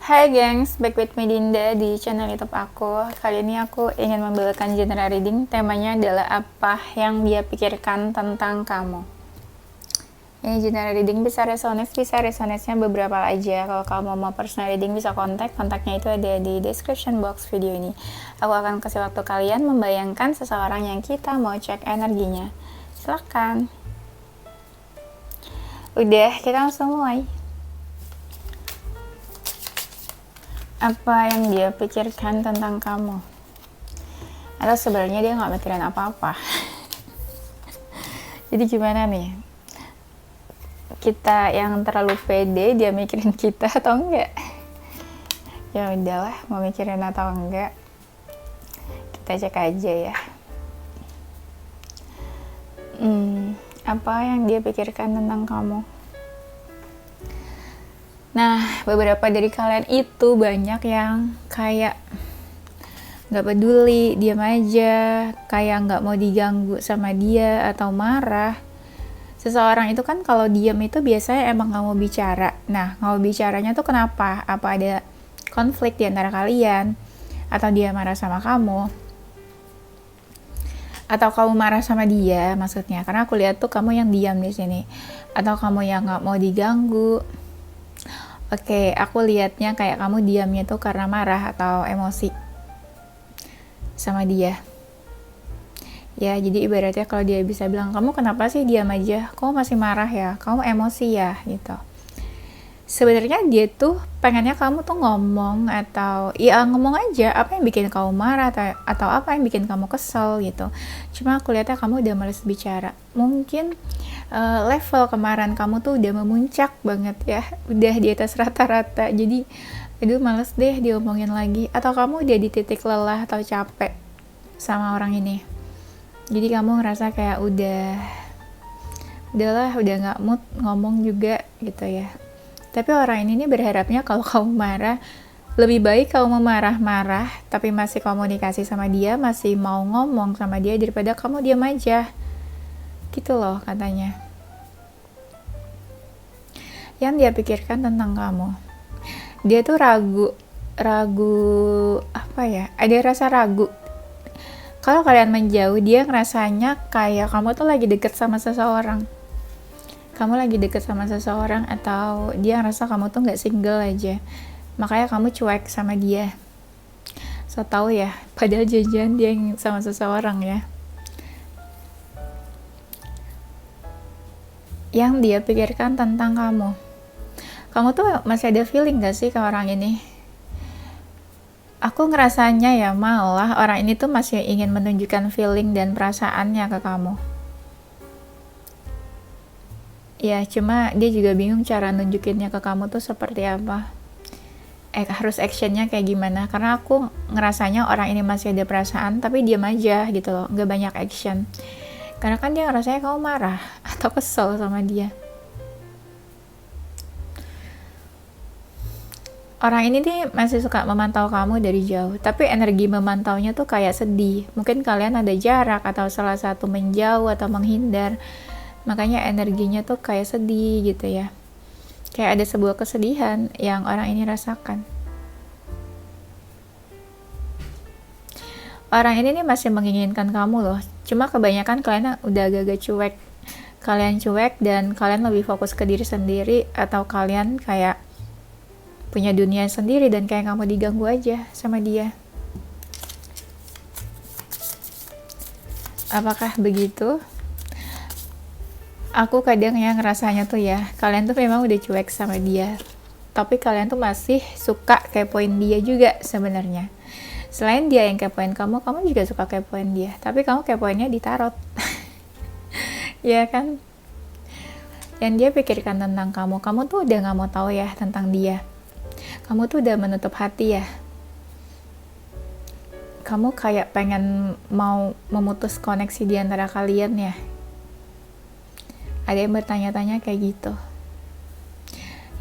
Hai gengs, back with me Dinda di channel YouTube aku. Kali ini aku ingin membawakan general reading. Temanya adalah apa yang dia pikirkan tentang kamu. Ini general reading bisa resonance-nya beberapa aja. Kalau kamu mau personal reading bisa kontaknya itu ada di description box video ini. Aku akan kasih waktu kalian membayangkan seseorang yang kita mau cek energinya. Silahkan. Udah, kita langsung mulai. Apa yang dia pikirkan tentang kamu? Atau sebenarnya dia nggak mikirin apa-apa? Jadi gimana nih? Kita yang terlalu pede, dia mikirin kita atau enggak? Ya udahlah, mau mikirin atau enggak, kita cek aja ya. Apa yang dia pikirkan tentang kamu? Nah, beberapa dari kalian itu banyak yang kayak nggak peduli, diam aja, kayak nggak mau diganggu sama dia atau marah. Seseorang itu kan kalau diam itu biasanya emang nggak mau bicara. Nah, nggak mau bicaranya tuh kenapa? Apa ada konflik di antara kalian? Atau dia marah sama kamu? Atau kamu marah sama dia maksudnya? Karena aku lihat tuh kamu yang diam di sini. Atau kamu yang nggak mau diganggu. Oke, aku lihatnya kayak kamu diamnya tuh karena marah atau emosi sama dia. Ya, jadi ibaratnya kalau dia bisa bilang, kamu kenapa sih diam aja? Kamu masih marah ya? Kamu emosi ya? Gitu. Sebenarnya dia tuh pengennya kamu tuh ngomong atau ya ngomong aja apa yang bikin kamu marah atau apa yang bikin kamu kesel gitu. Cuma aku lihatnya kamu udah males bicara. Mungkin level kemarahan kamu tuh udah memuncak banget ya, udah di atas rata-rata. Jadi aduh males deh diomongin lagi. Atau kamu udah di titik lelah atau capek sama orang ini. Jadi kamu ngerasa kayak udahlah udah nggak mood ngomong juga gitu ya. Tapi orang ini berharapnya kalau kamu marah, lebih baik kamu marah-marah, tapi masih komunikasi sama dia, masih mau ngomong sama dia, daripada kamu diam aja. Gitu loh katanya. Yang dia pikirkan tentang kamu. Dia tuh ragu apa ya? Ada rasa ragu. Kalau kalian menjauh, dia ngerasanya kayak kamu tuh lagi deket sama seseorang. Kamu lagi deket sama seseorang atau dia ngerasa kamu tuh nggak single aja, makanya kamu cuek sama dia. So tau ya, padahal janjian dia yang sama seseorang ya. Yang dia pikirkan tentang kamu tuh masih ada feeling gak sih ke orang ini? Aku ngerasanya ya malah orang ini tuh masih ingin menunjukkan feeling dan perasaannya ke kamu. Ya, cuma dia juga bingung cara nunjukinnya ke kamu tuh seperti apa. Harus actionnya kayak gimana. Karena aku ngerasanya orang ini masih ada perasaan, tapi diam aja gitu loh. Nggak banyak action. Karena kan dia ngerasanya kamu marah atau kesel sama dia. Orang ini nih masih suka memantau kamu dari jauh. Tapi energi memantaunya tuh kayak sedih. Mungkin kalian ada jarak atau salah satu menjauh atau menghindar. Makanya energinya tuh kayak sedih gitu ya. Kayak ada sebuah kesedihan yang orang ini rasakan. Orang ini nih masih menginginkan kamu loh. Cuma kebanyakan kalian udah agak-agak cuek. Kalian cuek dan kalian lebih fokus ke diri sendiri. Atau kalian kayak punya dunia sendiri dan kayak kamu diganggu aja sama dia. Apakah begitu? Aku kadang ya ngerasanya tuh ya, kalian tuh memang udah cuek sama dia, tapi kalian tuh masih suka kepoin dia juga sebenarnya. Selain dia yang kepoin kamu juga suka kepoin dia, tapi kamu kepoinnya di tarot. Ya kan? Yang dia pikirkan tentang kamu tuh udah gak mau tahu ya tentang dia. Kamu tuh udah menutup hati ya. Kamu kayak pengen mau memutus koneksi di antara kalian ya. Ada yang bertanya-tanya kayak gitu.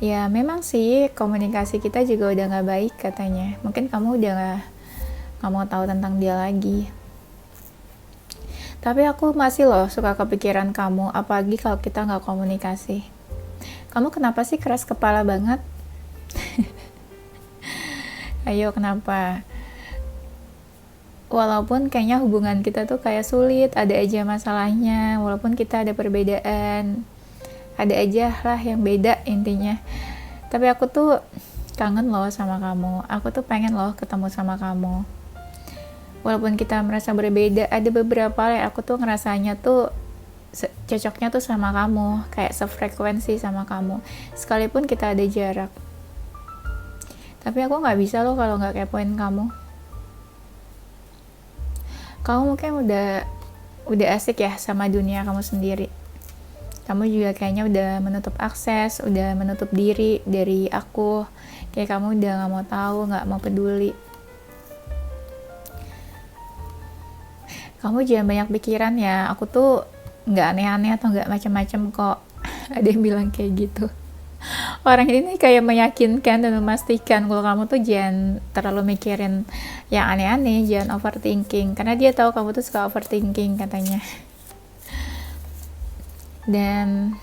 Ya memang sih komunikasi kita juga udah gak baik katanya. Mungkin kamu udah gak mau tahu tentang dia lagi. Tapi aku masih loh suka kepikiran kamu, apalagi kalau kita gak komunikasi. Kamu kenapa sih keras kepala banget? Ayo, kenapa? Walaupun kayaknya hubungan kita tuh kayak sulit, ada aja masalahnya, walaupun kita ada perbedaan, ada aja lah yang beda intinya. Tapi aku tuh kangen loh sama kamu, aku tuh pengen loh ketemu sama kamu. Walaupun kita merasa berbeda, ada beberapa yang aku tuh ngerasanya tuh cocoknya tuh sama kamu, kayak sefrekuensi sama kamu, sekalipun kita ada jarak. Tapi aku nggak bisa loh kalau nggak kepoin kamu. Kamu mungkin udah asik ya sama dunia kamu sendiri. Kamu juga kayaknya udah menutup akses, udah menutup diri dari aku. Kayak kamu udah nggak mau tahu, nggak mau peduli. Kamu jangan banyak pikiran ya. Aku tuh nggak aneh-aneh atau nggak macam-macam kok. Ada yang bilang kayak gitu. Orang ini kayak meyakinkan dan memastikan kalau kamu tuh jangan terlalu mikirin yang aneh-aneh, jangan overthinking, karena dia tahu kamu tuh suka overthinking katanya. Dan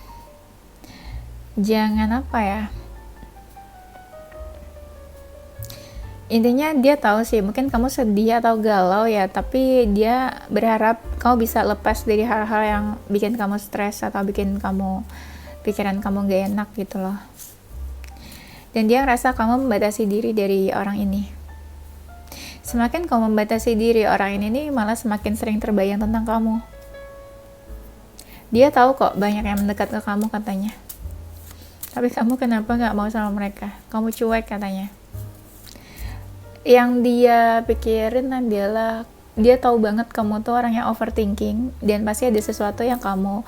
jangan apa ya, intinya dia tahu sih mungkin kamu sedih atau galau ya, tapi dia berharap kamu bisa lepas dari hal-hal yang bikin kamu stres atau bikin kamu pikiran kamu gak enak gitu loh. Dan dia ngerasa kamu membatasi diri dari orang ini. Semakin kamu membatasi diri orang ini nih, malah semakin sering terbayang tentang kamu. Dia tahu kok banyak yang mendekat ke kamu katanya. Tapi kamu kenapa gak mau sama mereka? Kamu cuek katanya. Yang dia pikirin adalah dia tahu banget kamu tuh orang yang overthinking, dan pasti ada sesuatu yang kamu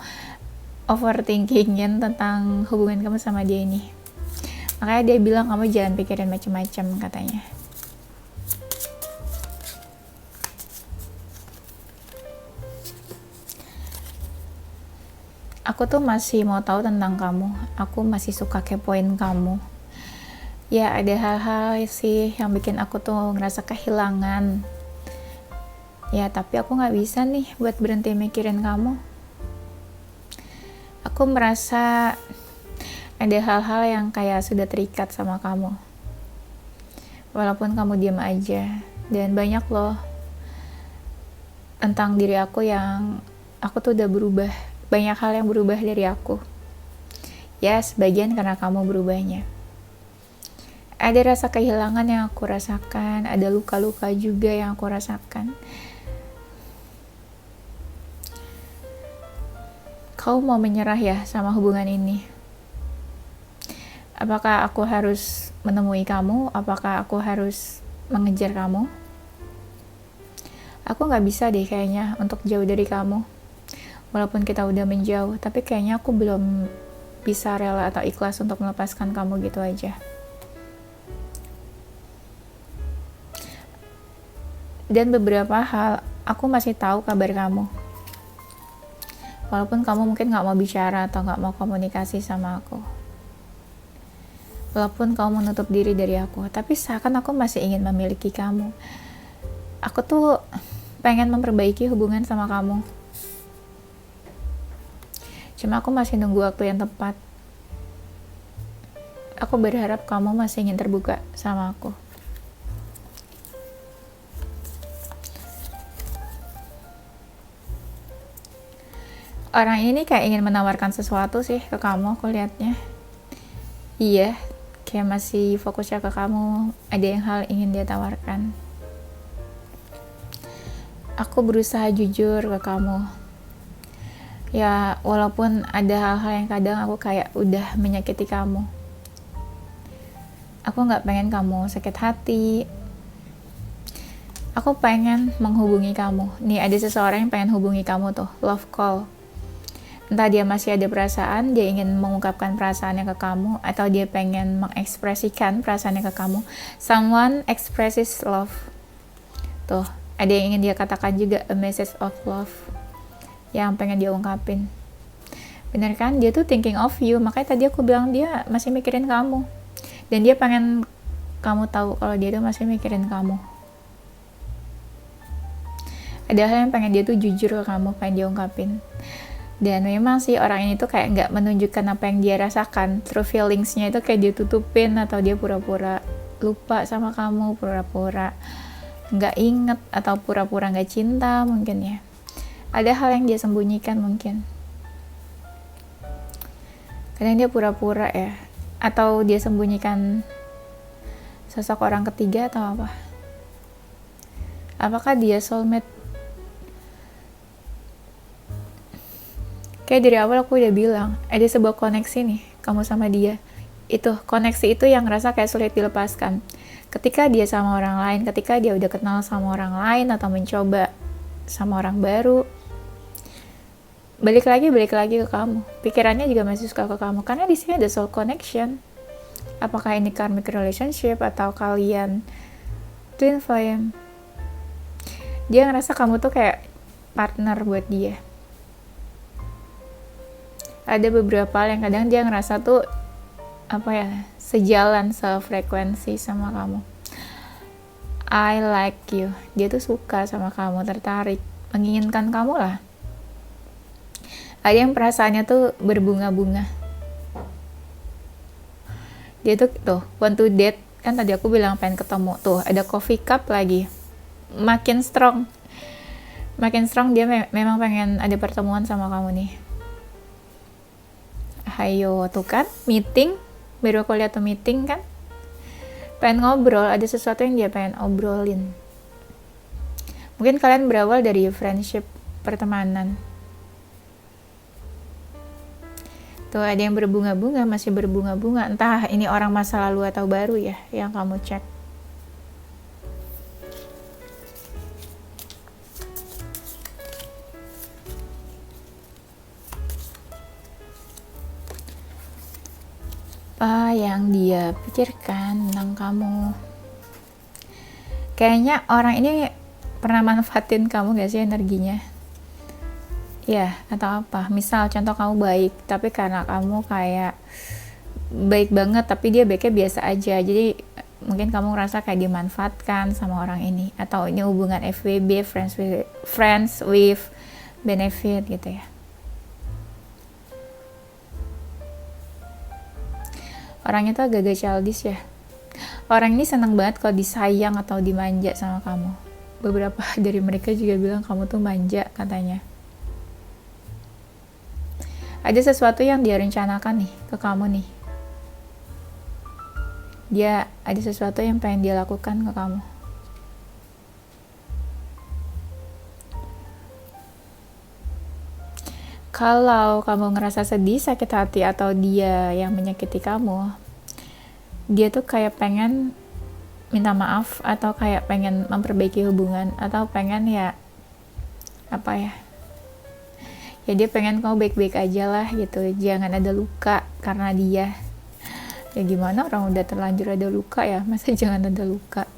overthinkingin tentang hubungan kamu sama dia ini. Makanya dia bilang kamu jangan pikirin macam-macam katanya. Aku tuh masih mau tahu tentang kamu. Aku masih suka kepoin kamu. Ya ada hal-hal sih yang bikin aku tuh ngerasa kehilangan. Ya tapi aku gak bisa nih buat berhenti mikirin kamu. Aku merasa ada hal-hal yang kayak sudah terikat sama kamu. Walaupun kamu diam aja. Dan banyak loh tentang diri aku yang aku tuh udah berubah. Banyak hal yang berubah dari aku. Ya sebagian karena kamu berubahnya. Ada rasa kehilangan yang aku rasakan, ada luka-luka juga yang aku rasakan. Kau mau menyerah ya sama hubungan ini? Apakah aku harus menemui kamu? Apakah aku harus mengejar kamu? Aku gak bisa deh kayaknya untuk jauh dari kamu. Walaupun kita udah menjauh, tapi kayaknya aku belum bisa rela atau ikhlas untuk melepaskan kamu gitu aja. Dan beberapa hal, aku masih tahu kabar kamu. Walaupun kamu mungkin gak mau bicara atau gak mau komunikasi sama aku. Walaupun kamu menutup diri dari aku, tapi seakan aku masih ingin memiliki kamu. Aku tuh pengen memperbaiki hubungan sama kamu. Cuma aku masih nunggu waktu yang tepat. Aku berharap kamu masih ingin terbuka sama aku. Orang ini kayak ingin menawarkan sesuatu sih ke kamu, aku lihatnya. Iya, kayak masih fokusnya ke kamu, ada yang hal ingin dia tawarkan. Aku berusaha jujur ke kamu. Ya, walaupun ada hal-hal yang kadang aku kayak udah menyakiti kamu. Aku gak pengen kamu sakit hati. Aku pengen menghubungi kamu. Nih, ada seseorang yang pengen hubungi kamu tuh, love call. Entah dia masih ada perasaan, dia ingin mengungkapkan perasaannya ke kamu, atau dia pengen mengekspresikan perasaannya ke kamu. Someone expresses love. Tuh, ada yang ingin dia katakan juga, a message of love, yang pengen dia ungkapin. Bener kan? Dia tuh thinking of you, makanya tadi aku bilang dia masih mikirin kamu. Dan dia pengen kamu tahu kalau dia tuh masih mikirin kamu. Ada hal yang pengen dia tuh jujur ke kamu, pengen dia ungkapin. Dan memang sih orang ini tuh kayak nggak menunjukkan apa yang dia rasakan. True feelingsnya itu kayak dia tutupin atau dia pura-pura lupa sama kamu, pura-pura nggak inget, atau pura-pura nggak cinta mungkin ya. Ada hal yang dia sembunyikan mungkin. Kadang dia pura-pura ya, atau dia sembunyikan sosok orang ketiga atau apa. Apakah dia soulmate? Kayak dari awal aku udah bilang, ada sebuah koneksi nih, kamu sama dia. Itu, koneksi itu yang ngerasa kayak sulit dilepaskan. Ketika dia sama orang lain, ketika dia udah kenal sama orang lain, atau mencoba sama orang baru, balik lagi ke kamu. Pikirannya juga masih suka ke kamu, karena di sini ada soul connection. Apakah ini karmic relationship, atau kalian twin flame? Dia ngerasa kamu tuh kayak partner buat dia. Ada beberapa hal yang kadang dia ngerasa tuh sejalan, sefrekuensi sama kamu. I like you. Dia tuh suka sama kamu, tertarik, menginginkan kamu lah. Ada yang perasaannya tuh berbunga-bunga. Dia tuh want to date. Kan tadi aku bilang pengen ketemu. Tuh ada coffee cup lagi. Makin strong dia memang pengen ada pertemuan sama kamu nih. Hayo, tuh kan, meeting, baru aku lihat tuh meeting kan, pengen ngobrol, ada sesuatu yang dia pengen obrolin. Mungkin kalian berawal dari friendship, pertemanan. Tuh ada yang berbunga-bunga, masih berbunga-bunga, entah ini orang masa lalu atau baru ya, yang kamu cek. Apa yang dia pikirkan tentang kamu? Kayaknya orang ini pernah manfaatin kamu gak sih energinya? Ya, atau apa? Misal contoh kamu baik, tapi karena kamu kayak baik banget, tapi dia baiknya biasa aja. Jadi mungkin kamu ngerasa kayak dimanfaatkan sama orang ini. Atau ini hubungan FWB, friends with benefit gitu ya. Orangnya tuh agak-agak childish ya. Orang ini senang banget kalau disayang atau dimanja sama kamu. Beberapa dari mereka juga bilang kamu tuh manja katanya. Ada sesuatu yang dia rencanakan nih ke kamu nih. Dia ada sesuatu yang pengen dia lakukan ke kamu. Kalau kamu ngerasa sedih, sakit hati, atau dia yang menyakiti kamu, dia tuh kayak pengen minta maaf, atau kayak pengen memperbaiki hubungan, atau pengen ya dia pengen kamu baik-baik aja lah gitu, jangan ada luka karena dia. Ya gimana, orang udah terlanjur ada luka ya, masa jangan ada luka.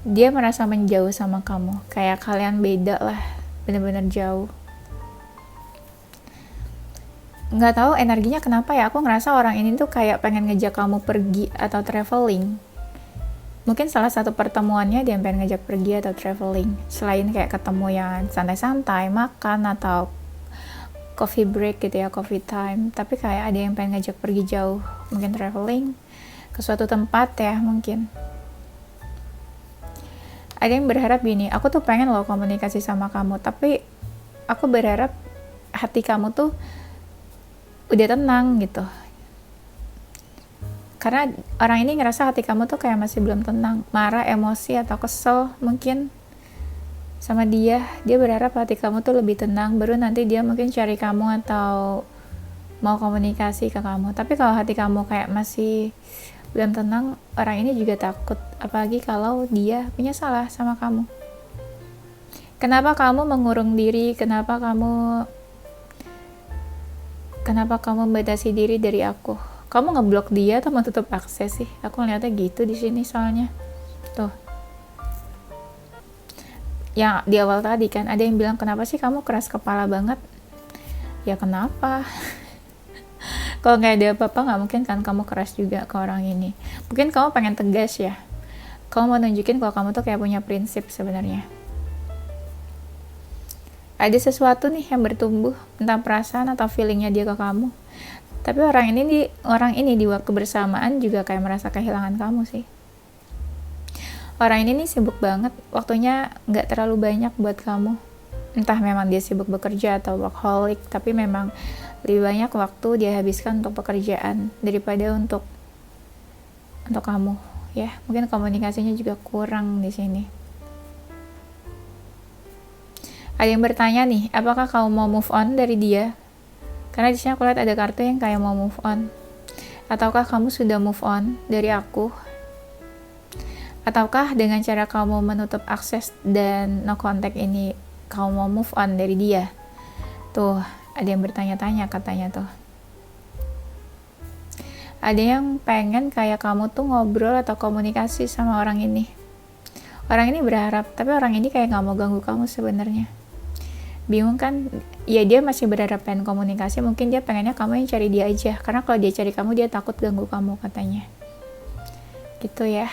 Dia merasa menjauh sama kamu, kayak kalian beda lah, bener-bener jauh. Nggak tahu energinya kenapa ya, aku ngerasa orang ini tuh kayak pengen ngejak kamu pergi atau traveling. Mungkin salah satu pertemuannya dia pengen ngajak pergi atau traveling, selain kayak ketemu yang santai-santai, makan, atau coffee break gitu ya, coffee time. Tapi kayak ada yang pengen ngajak pergi jauh, mungkin traveling ke suatu tempat ya mungkin. Ada yang berharap gini, aku tuh pengen loh komunikasi sama kamu, tapi aku berharap hati kamu tuh udah tenang gitu. Karena orang ini ngerasa hati kamu tuh kayak masih belum tenang, marah, emosi, atau kesel mungkin sama dia. Dia berharap hati kamu tuh lebih tenang, baru nanti dia mungkin cari kamu atau mau komunikasi ke kamu. Tapi kalau hati kamu kayak masih belum tenang, orang ini juga takut, apalagi kalau dia punya salah sama kamu. Kenapa kamu mengurung diri? Kenapa kamu membatasi diri dari aku? Kamu ngeblok dia atau mau tutup akses sih? Aku ngeliatnya gitu di sini soalnya. Tuh. Yang di awal tadi kan ada yang bilang, kenapa sih kamu keras kepala banget? Ya kenapa? Kalau nggak ada apa-apa, nggak mungkin kan kamu keras juga ke orang ini. Mungkin kamu pengen tegas ya. Kamu mau nunjukin kalau kamu tuh kayak punya prinsip sebenarnya. Ada sesuatu nih yang bertumbuh tentang perasaan atau feelingnya dia ke kamu. Tapi orang ini di waktu bersamaan juga kayak merasa kehilangan kamu sih. Orang ini nih sibuk banget, waktunya nggak terlalu banyak buat kamu. Entah memang dia sibuk bekerja atau workaholic, tapi memang lebih banyak waktu dia habiskan untuk pekerjaan daripada untuk kamu. Ya, mungkin komunikasinya juga kurang di sini. Ada yang bertanya nih, apakah kamu mau move on dari dia? Karena di sini aku lihat ada kartu yang kayak mau move on. Ataukah kamu sudah move on dari aku? Ataukah dengan cara kamu menutup akses dan no contact ini, kamu mau move on dari dia? Tuh, ada yang bertanya-tanya katanya tuh. Ada yang pengen kayak kamu tuh ngobrol atau komunikasi sama orang ini. Orang ini berharap, tapi orang ini kayak gak mau ganggu kamu sebenarnya. Bingung kan? Ya dia masih berharap pengen komunikasi, mungkin dia pengennya kamu yang cari dia aja. Karena kalau dia cari kamu, dia takut ganggu kamu katanya. Gitu ya.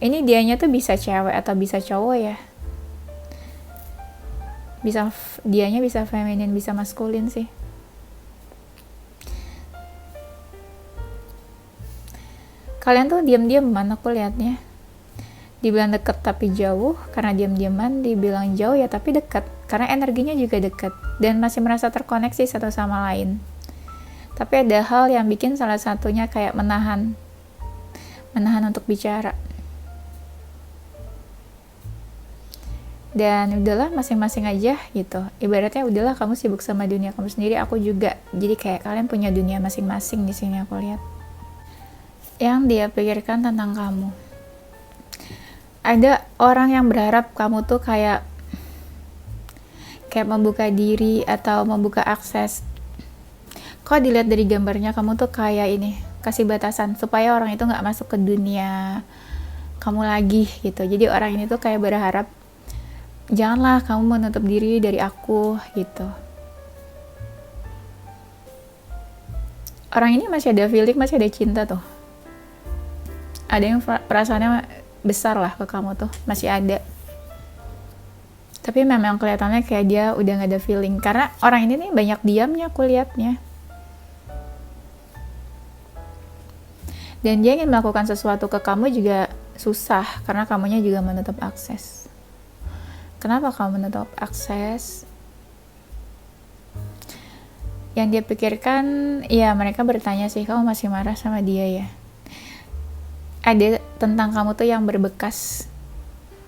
Ini dianya tuh bisa cewek atau bisa cowok ya. Dianya bisa feminin, bisa maskulin sih. Kalian tuh diam-diaman aku liatnya. Dibilang deket tapi jauh, karena diam-diaman. Dibilang jauh ya tapi dekat, karena energinya juga dekat. Dan masih merasa terkoneksi satu sama lain. Tapi ada hal yang bikin salah satunya kayak menahan untuk bicara. Dan udahlah masing-masing aja gitu. Ibaratnya udahlah kamu sibuk sama dunia kamu sendiri, aku juga. Jadi kayak kalian punya dunia masing-masing di sini aku lihat. Yang dia pikirkan tentang kamu. Ada orang yang berharap kamu tuh kayak membuka diri atau membuka akses. Kok dilihat dari gambarnya kamu tuh kayak ini, kasih batasan supaya orang itu nggak masuk ke dunia kamu lagi gitu. Jadi orang ini tuh kayak berharap janganlah kamu menutup diri dari aku gitu. Orang ini masih ada feeling, masih ada cinta tuh. Ada yang perasaannya besar lah ke kamu tuh, masih ada. Tapi memang kelihatannya kayak dia udah gak ada feeling. Karena orang ini nih banyak diamnya aku liatnya. Dan dia ingin melakukan sesuatu ke kamu juga susah, karena kamunya juga menutup akses. Kenapa kamu menutup akses? Yang dia pikirkan, ya mereka bertanya sih, kamu masih marah sama dia ya? Ada tentang kamu tuh yang berbekas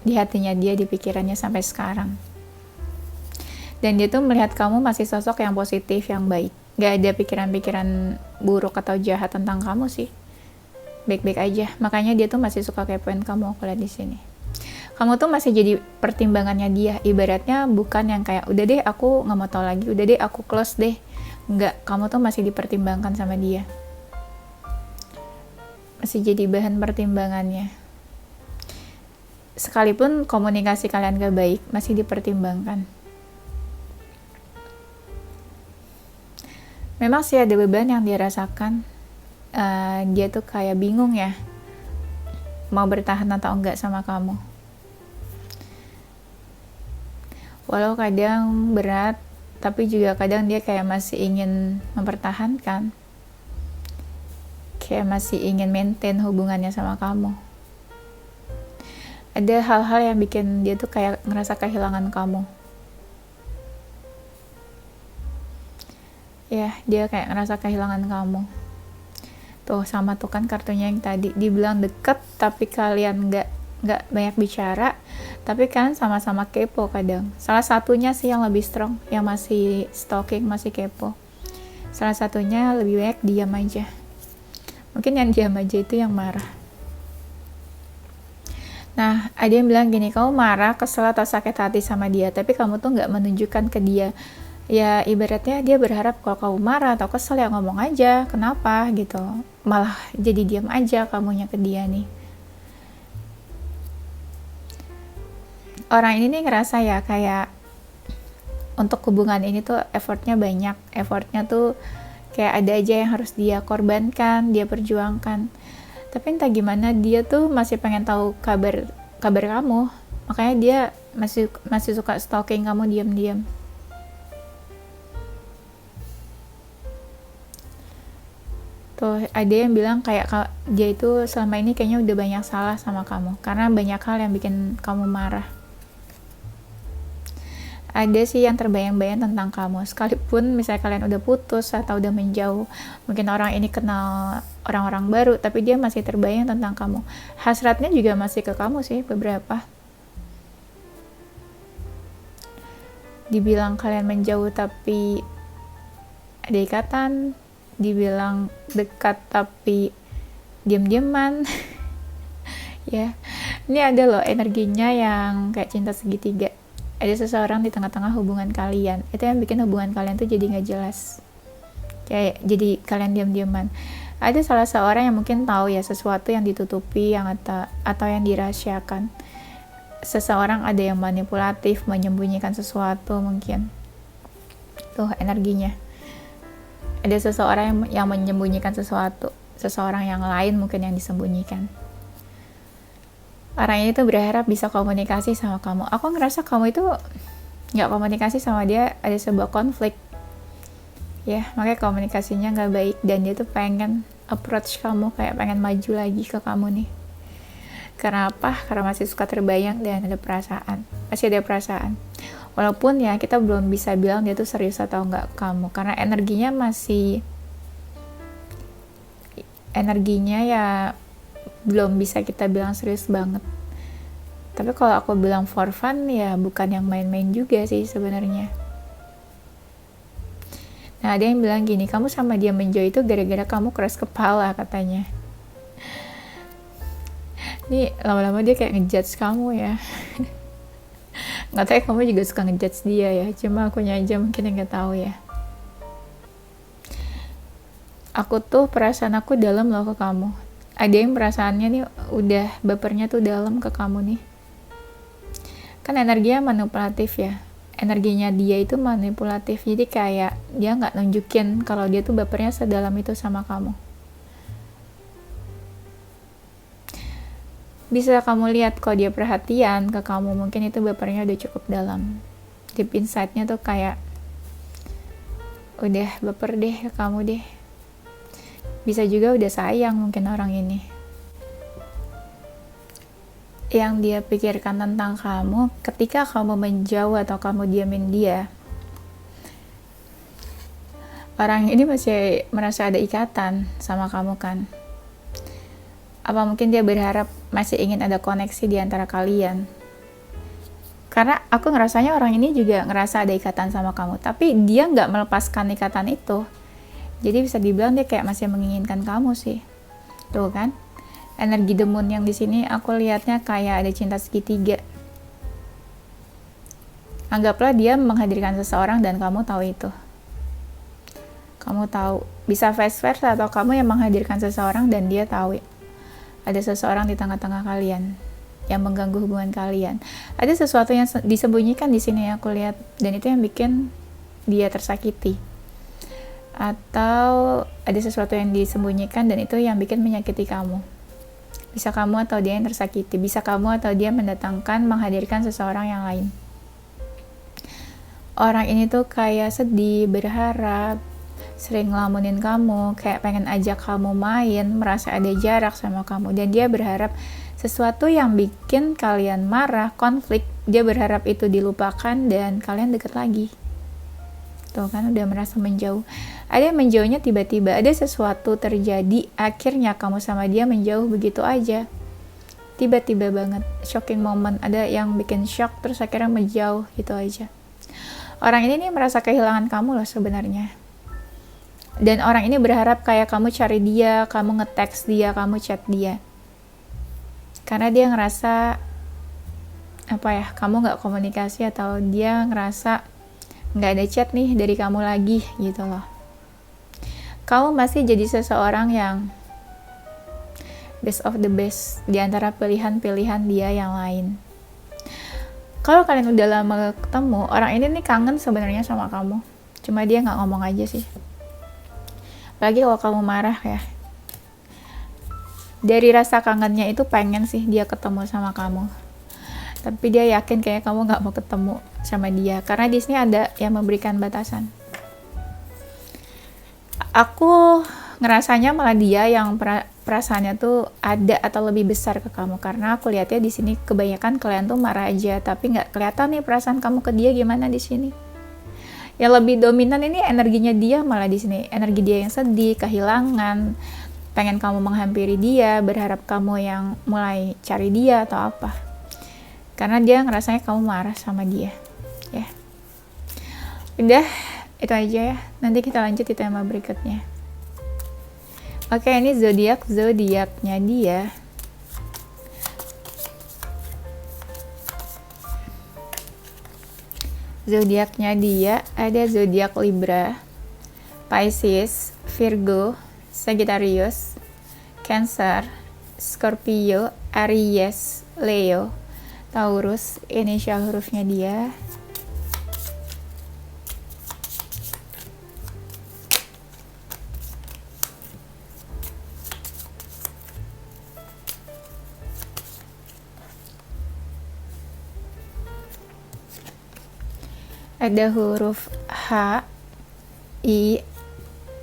di hatinya dia, di pikirannya sampai sekarang. Dan dia tuh melihat kamu masih sosok yang positif, yang baik. Gak ada pikiran-pikiran buruk atau jahat tentang kamu sih. Baik-baik aja. Makanya dia tuh masih suka kepoin kamu, aku lihat di sini. Kamu tuh masih jadi pertimbangannya dia. Ibaratnya bukan yang kayak, udah deh aku gak mau tahu lagi, udah deh aku close deh. Enggak, kamu tuh masih dipertimbangkan sama dia. Masih jadi bahan pertimbangannya. Sekalipun komunikasi kalian gak baik, masih dipertimbangkan. Memang sih ada beban yang dia rasakan. Dia tuh kayak bingung ya, mau bertahan atau enggak sama kamu. Walau kadang berat, tapi juga kadang dia kayak masih ingin mempertahankan. Kayak masih ingin maintain hubungannya sama kamu. Ada hal-hal yang bikin dia tuh kayak ngerasa kehilangan kamu. Ya, dia kayak ngerasa kehilangan kamu. Tuh, sama tuh kan kartunya yang tadi. Dibilang deket, tapi kalian nggak banyak bicara, tapi kan sama-sama kepo kadang. Salah satunya sih yang lebih strong, yang masih stalking, masih kepo. Salah satunya lebih banyak diam aja. Mungkin yang diam aja itu yang marah. Nah, ada yang bilang gini, kamu marah, kesel atau sakit hati sama dia, tapi kamu tuh nggak menunjukkan ke dia. Ya ibaratnya dia berharap kalau kamu marah atau kesel ya ngomong aja, kenapa gitu. Malah jadi diam aja kamunya ke dia nih. Orang ini nih ngerasa ya kayak untuk hubungan ini tuh effortnya banyak. Effortnya tuh kayak ada aja yang harus dia korbankan, dia perjuangkan. Tapi entah gimana dia tuh masih pengen tahu kabar kamu. Makanya dia masih suka stalking kamu diam-diam. Tuh, ada yang bilang kayak dia itu selama ini kayaknya udah banyak salah sama kamu, karena banyak hal yang bikin kamu marah. Ada sih yang terbayang-bayang tentang kamu, sekalipun misalnya kalian udah putus atau udah menjauh, mungkin orang ini kenal orang-orang baru, tapi dia masih terbayang tentang kamu. Hasratnya juga masih ke kamu sih beberapa. Dibilang kalian menjauh tapi ada ikatan, dibilang dekat tapi diam-diaman. Ya, ini ada loh energinya yang kayak cinta segitiga. Ada seseorang di tengah-tengah hubungan kalian, itu yang bikin hubungan kalian tuh jadi nggak jelas, kayak jadi kalian diam-diaman. Ada salah seorang yang mungkin tahu ya sesuatu yang ditutupi, yang atau yang dirahasiakan. Seseorang ada yang manipulatif, menyembunyikan sesuatu mungkin. Tuh energinya. Ada seseorang yang menyembunyikan sesuatu, seseorang yang lain mungkin yang disembunyikan. Orang ini tuh berharap bisa komunikasi sama kamu. Aku ngerasa kamu itu nggak komunikasi sama dia, ada sebuah konflik. Ya, makanya komunikasinya nggak baik, dan dia tuh pengen approach kamu, kayak pengen maju lagi ke kamu nih. Karena apa? Karena masih suka terbayang dan ada perasaan. Masih ada perasaan. Walaupun ya kita belum bisa bilang dia tuh serius atau nggak ke kamu, karena energinya ya belum bisa kita bilang serius banget. Tapi kalau aku bilang for fun ya bukan yang main-main juga sih sebenarnya. Nah, ada yang bilang gini, kamu sama dia menjauh itu gara-gara kamu keras kepala katanya. Nih lama-lama dia kayak ngejudge kamu ya. Nggak tahu ya, kamu juga suka ngejudge dia ya, cuma akunya aja mungkin yang nggak tahu ya. Aku tuh perasaan aku dalam loh ke kamu. Ada yang perasaannya nih udah bapernya tuh dalam ke kamu nih. Kan energinya manipulatif ya. Energinya dia itu manipulatif. Jadi kayak dia nggak nunjukin kalau dia tuh bapernya sedalam itu sama kamu. Bisa kamu lihat kalau dia perhatian ke kamu, mungkin itu bapernya udah cukup dalam. Deep inside-nya tuh kayak udah baper deh ke kamu deh. Bisa juga udah sayang mungkin orang ini. Yang dia pikirkan tentang kamu ketika kamu menjauh atau kamu diamin dia, orang ini masih merasa ada ikatan sama kamu kan. Apa mungkin dia berharap masih ingin ada koneksi di antara kalian? Karena aku ngerasanya orang ini juga ngerasa ada ikatan sama kamu, tapi dia nggak melepaskan ikatan itu. Jadi bisa dibilang dia kayak masih menginginkan kamu sih. Tuh kan? Energi The Moon yang di sini aku lihatnya kayak ada cinta segitiga. Anggaplah dia menghadirkan seseorang dan kamu tahu itu. Kamu tahu, bisa vice versa, atau kamu yang menghadirkan seseorang dan dia tahu ada seseorang di tengah-tengah kalian yang mengganggu hubungan kalian. Ada sesuatu yang disembunyikan di sini aku lihat, dan itu yang bikin dia tersakiti. Atau ada sesuatu yang disembunyikan dan itu yang bikin menyakiti kamu. Bisa kamu atau dia yang tersakiti, bisa kamu atau dia menghadirkan seseorang yang lain. Orang ini tuh kayak sedih, berharap, sering ngelamunin kamu, kayak pengen ajak kamu main, merasa ada jarak sama kamu, dan dia berharap sesuatu yang bikin kalian marah, konflik, dia berharap itu dilupakan dan kalian deket lagi. Tuh kan, udah merasa menjauh. Ada yang menjauhnya tiba-tiba, ada sesuatu terjadi, akhirnya kamu sama dia menjauh begitu aja. Tiba-tiba banget, shocking moment, ada yang bikin shock terus akhirnya menjauh gitu aja. Orang ini nih merasa kehilangan kamu loh sebenarnya. Dan orang ini berharap kayak kamu cari dia, kamu nge-text dia, kamu chat dia. Karena dia ngerasa kamu gak komunikasi, atau dia ngerasa gak ada chat nih dari kamu lagi gitu loh. Kamu masih jadi seseorang yang best of the best di antara pilihan-pilihan dia yang lain. Kalau kalian udah lama ketemu, orang ini nih kangen sebenarnya sama kamu. Cuma dia gak ngomong aja sih. Apalagi kalau kamu marah ya. Dari rasa kangennya itu pengen sih dia ketemu sama kamu. Tapi dia yakin kayak kamu gak mau ketemu sama dia. Karena di sini ada yang memberikan batasan. Aku ngerasanya malah dia yang perasaannya tuh ada atau lebih besar ke kamu, karena aku lihatnya di sini kebanyakan kalian tuh marah aja tapi nggak kelihatan nih perasaan kamu ke dia gimana di sini. Yang lebih dominan ini energinya dia malah di sini, energi dia yang sedih, kehilangan, pengen kamu menghampiri dia, berharap kamu yang mulai cari dia atau apa, karena dia ngerasanya kamu marah sama dia ya. Udah, itu aja ya, nanti kita lanjut di tema berikutnya. Oke, ini zodiaknya dia. Zodiaknya dia ada zodiak Libra, Pisces, Virgo, Sagittarius, Cancer, Scorpio, Aries, Leo, Taurus. Inisial hurufnya dia. Ada huruf H, I,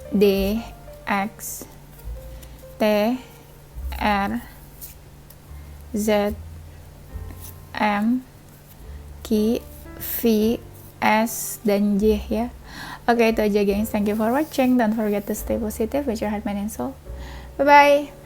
D, X, T, R, Z, M, Q, V, S, dan J ya. Oke, itu aja gengs. Thank you for watching. Don't forget to stay positive with your heart, mind, and soul. Bye-bye.